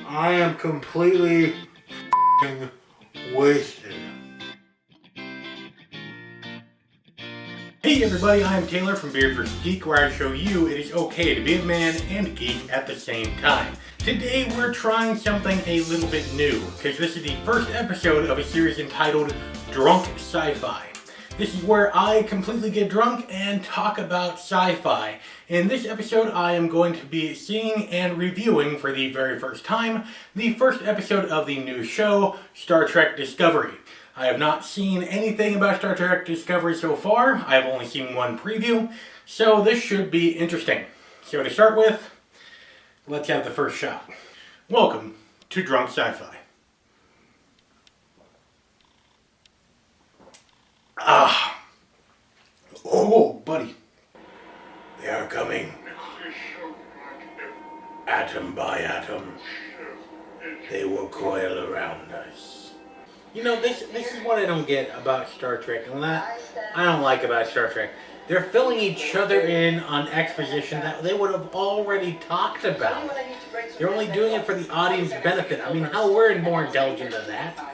I am completely wasted. Hey everybody, I am Taylor from Beard vs. Geek, where I show you it is okay to be a man and a geek at the same time. Today we're trying something a little bit new, because this is the first episode of a series entitled Drunk Sci-Fi. This is where I completely get drunk and talk about sci-fi. In this episode, I am going to be seeing and reviewing for the very first time the first episode of the new show, Star Trek Discovery. I have not seen anything about Star Trek Discovery so far. I've only seen one preview, so this should be interesting. So to start with, let's have the first shot. Welcome to Drunk Sci-Fi. Oh, buddy. They are coming. Atom by atom. They will coil around us. You know, this is what I don't get about Star Trek, and that I don't like about Star Trek. They're filling each other in on exposition that they would have already talked about. They're only doing it for the audience benefit. I mean, how we're more intelligent than that?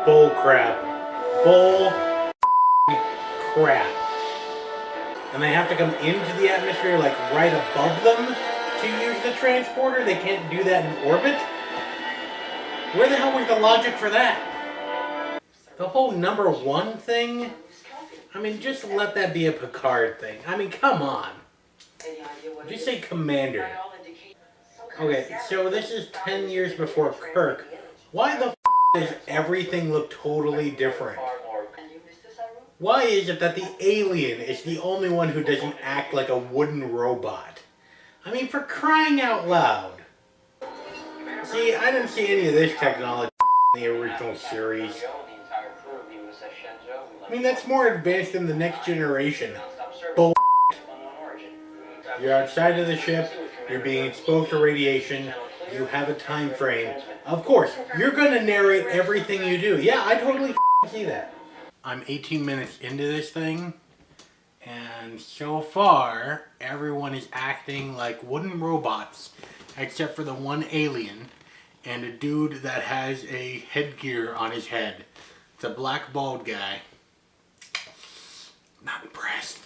Bull crap. Bull crap. And they have to come into the atmosphere, like, right above them to use the transporter? They can't do that in orbit? Where the hell was the logic for that? The whole number one thing? I mean, just let that be a Picard thing. I mean, come on. Just say Commander. Okay, so this is 10 years before Kirk. Why the does everything look totally different? Why is it that the alien is the only one who doesn't act like a wooden robot? I mean, for crying out loud. See, I didn't see any of this technology in the original series. I mean, that's more advanced than the next generation. Bull. You're outside of the ship, you're being exposed to radiation, you have a time frame. Of course, you're going to narrate everything you do. Yeah, I totally see that. I'm 18 minutes into this thing, and so far, everyone is acting like wooden robots, except for the one alien, and a dude that has a headgear on his head. It's a black bald guy. Not impressed.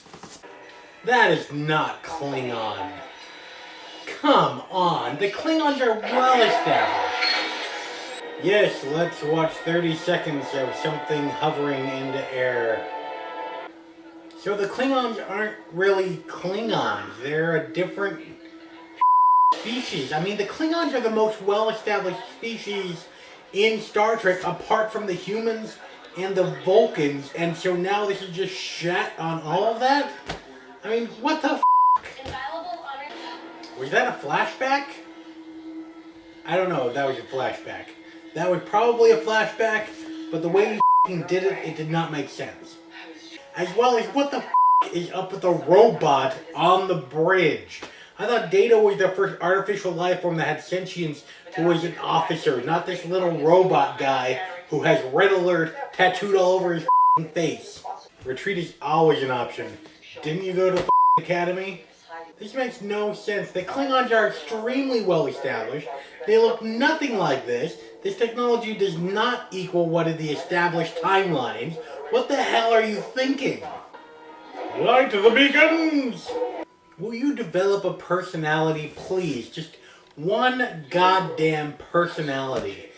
That is not Klingon. Come on, the Klingons are well established. Yes, let's watch 30 seconds of something hovering into air. So the Klingons aren't really Klingons. They're a different species. I mean, the Klingons are the most well-established species in Star Trek, apart from the humans and the Vulcans. And so now this is just shat on all of that? I mean, what the f***? Was that a flashback? I don't know if that was a flashback. That was probably a flashback, but the way you did it, it did not make sense. As well as what the is up with the robot on the bridge? I thought Data was the first artificial life form that had sentience who was an officer, not this little robot guy who has red alert tattooed all over his face. Retreat is always an option. Didn't you go to Academy? This makes no sense. The Klingons are extremely well established. They look nothing like this. This technology does not equal what are the established timelines. What the hell are you thinking? Light to the beacons! Will you develop a personality, please? Just one goddamn personality.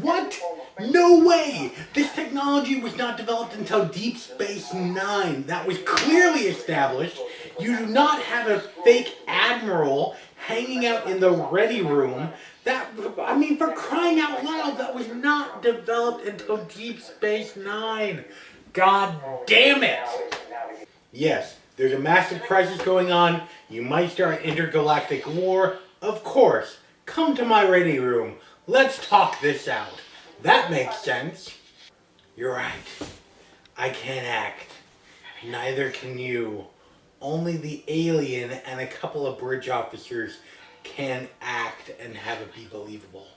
What? No way! This technology was not developed until Deep Space Nine. That was clearly established. You do not have a fake admiral hanging out in the ready room. I mean, for crying out loud, that was not developed until Deep Space Nine. God damn it! Yes, there's a massive crisis going on. You might start an intergalactic war. Of course. Come to my ready room. Let's talk this out. That makes sense. You're right. I can't act. Neither can you. Only the alien and a couple of bridge officers can act and have it be believable.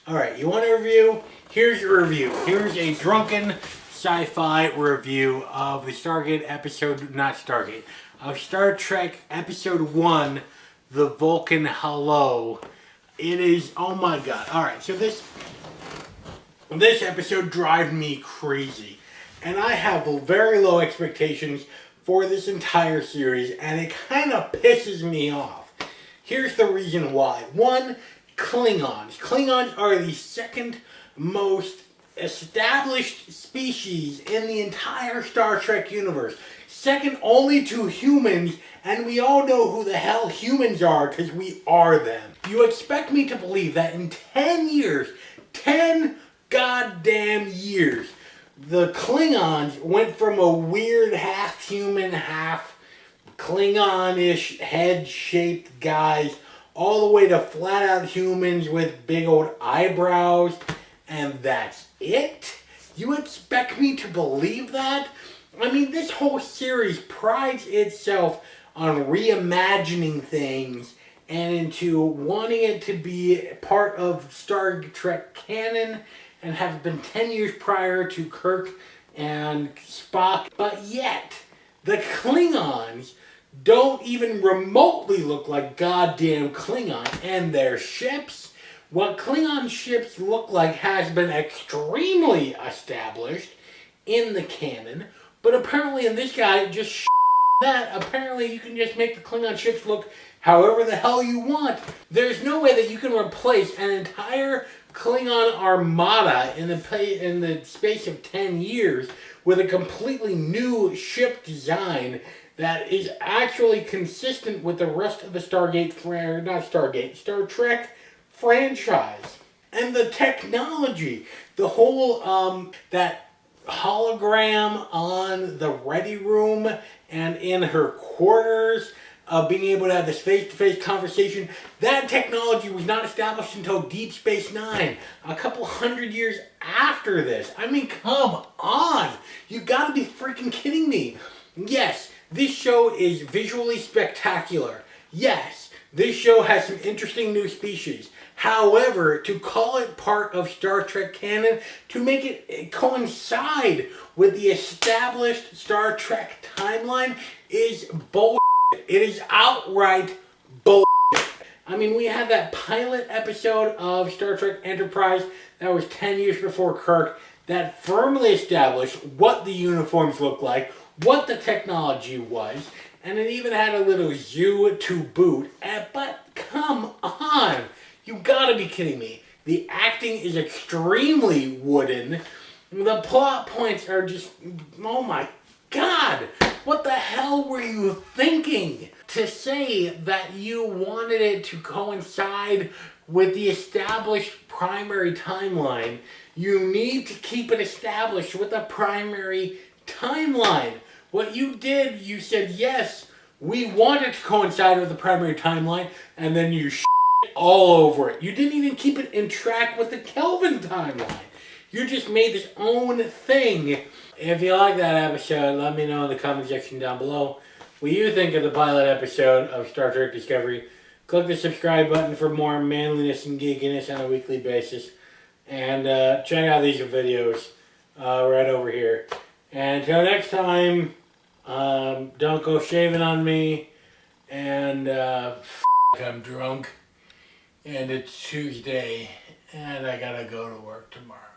Alright, you want a review? Here's your review. Here's a drunken sci-fi review of the Stargate episode, not Stargate, of Star Trek episode 1, The Vulcan Hello. It is, oh my god. Alright, so this episode drives me crazy. And I have very low expectations for this entire series, and it kind of pisses me off. Here's the reason why. One, Klingons. Klingons are the second most established species in the entire Star Trek universe. Second only to humans, and we all know who the hell humans are because we are them. You expect me to believe that in 10 years, 10 goddamn years, the Klingons went from a weird half-human, half-Klingon-ish head-shaped guys all the way to flat-out humans with big old eyebrows, and that's it? You expect me to believe that? I mean, this whole series prides itself on reimagining things and into wanting it to be part of Star Trek canon and have been 10 years prior to Kirk and Spock. But yet, the Klingons don't even remotely look like goddamn Klingon. And their ships, what Klingon ships look like has been extremely established in the canon. But apparently in this guy, just that, apparently you can just make the Klingon ships look however the hell you want. There's no way that you can replace an entire Klingon armada in the space of 10 years with a completely new ship design that is actually consistent with the rest of the Star Trek franchise. And the technology, the whole, that hologram on the ready room and in her quarters, being able to have this face-to-face conversation, that technology was not established until Deep Space Nine, a couple hundred years after this. I mean, come on! You gotta be freaking kidding me. Yes, this show is visually spectacular. Yes, this show has some interesting new species. However, to call it part of Star Trek canon, to make it coincide with the established Star Trek timeline is bullshit. It is outright bullshit. I mean, we had that pilot episode of Star Trek Enterprise that was 10 years before Kirk that firmly established what the uniforms looked like, what the technology was, and it even had a little zoo to boot. But come on! You gotta be kidding me. The acting is extremely wooden. The plot points are just, oh my god! What the hell were you thinking? To say that you wanted it to coincide with the established primary timeline, you need to keep it established with a primary timeline. What you did, you said, yes, we want it to coincide with the primary timeline, and then you all over it. You didn't even keep it in track with the Kelvin timeline. You just made this own thing. If you like that episode, let me know in the comment section down below what you think of the pilot episode of Star Trek Discovery. Click the subscribe button for more manliness and geekiness on a weekly basis. And check out these videos right over here. And until next time, don't go shaving on me. And I'm drunk. And it's Tuesday. And I gotta go to work tomorrow.